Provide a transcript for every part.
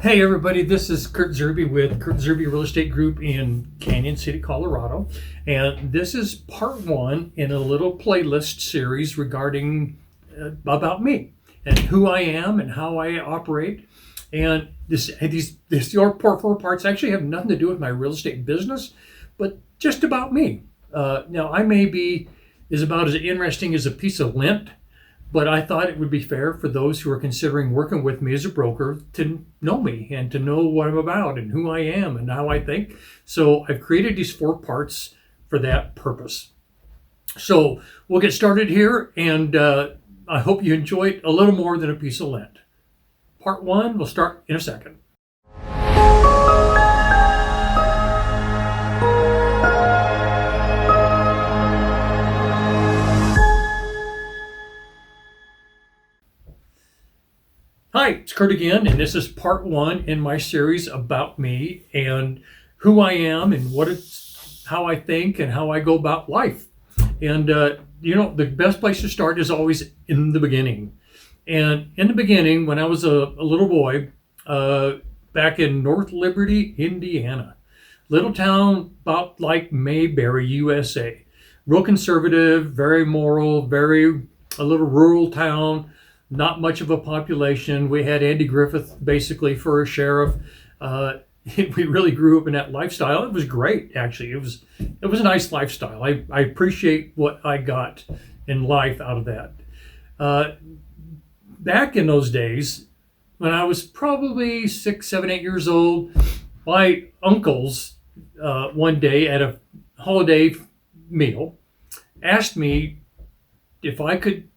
Hey everybody, this is Kurt Zerby with Kurt Zerby Real Estate Group in Canyon City, Colorado. And this is part one in a little playlist series regarding about me and who I am and how I operate. And these four parts actually have nothing to do with my real estate business, but just about me. Now I may be is about as interesting as a piece of lint, but I thought it would be fair for those who are considering working with me as a broker to know me and to know what I'm about and who I am and how I think. So I've created these four parts for that purpose. So we'll get started here, and I hope you enjoy it a little more than a piece of lint. Part one, we'll start in a second. Hi, it's Kurt again, and this is part one in my series about me and who I am and how I think and how I go about life. And the best place to start is always in the beginning. And in the beginning, when I was a little boy, back in North Liberty, Indiana, little town about like Mayberry, USA, real conservative, very moral, a little rural town. Not much of a population. We had Andy Griffith basically for a sheriff. We really grew up in that lifestyle. It was great, actually. It was a nice lifestyle. I appreciate what I got in life out of that. Back in those days, when I was probably 6, 7, 8 years old, my uncles one day at a holiday meal asked me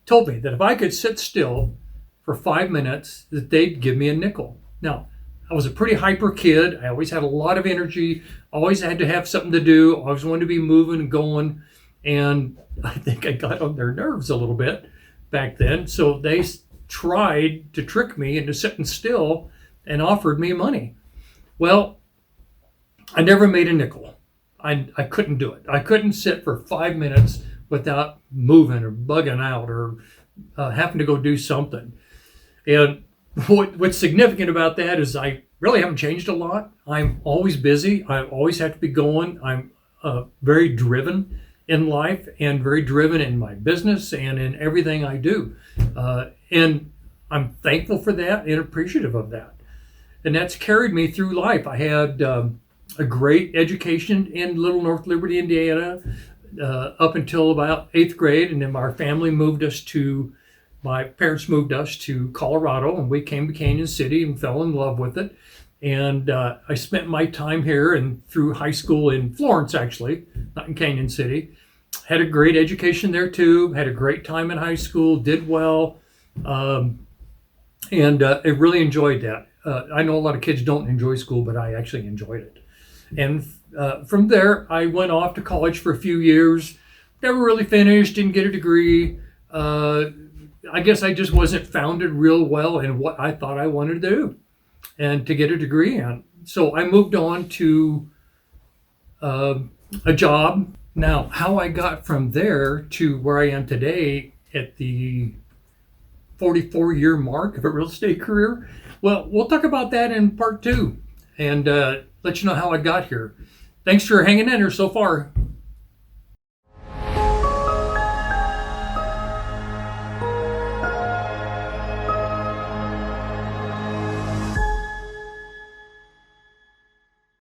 told me that if I could sit still for 5 minutes, that they'd give me a nickel. Now, I was a pretty hyper kid. I always had a lot of energy, always had to have something to do, always wanted to be moving and going. And I think I got on their nerves a little bit back then. So they tried to trick me into sitting still and offered me money. Well, I never made a nickel. I couldn't do it. I couldn't sit for 5 minutes without moving or bugging out or having to go do something. And what's significant about that is I really haven't changed a lot. I'm always busy. I always have to be going. I'm very driven in life and very driven in my business and in everything I do. And I'm thankful for that and appreciative of that. And that's carried me through life. I had a great education in Little North Liberty, Indiana, up until about 8th grade, and then my parents moved us to Colorado, and we came to Canyon City and fell in love with it. And I spent my time here and through high school in Florence, actually, not in Canyon City. Had a great education there too, had a great time in high school, did well, and I really enjoyed that. I know a lot of kids don't enjoy school, but I actually enjoyed it. And from there, I went off to college for a few years. Never really finished, didn't get a degree. I guess I just wasn't founded real well in what I thought I wanted to do and to get a degree in. So I moved on to a job. Now, how I got from there to where I am today at the 44-year mark of a real estate career, well, we'll talk about that in part two and let you know how I got here. Thanks for hanging in there so far.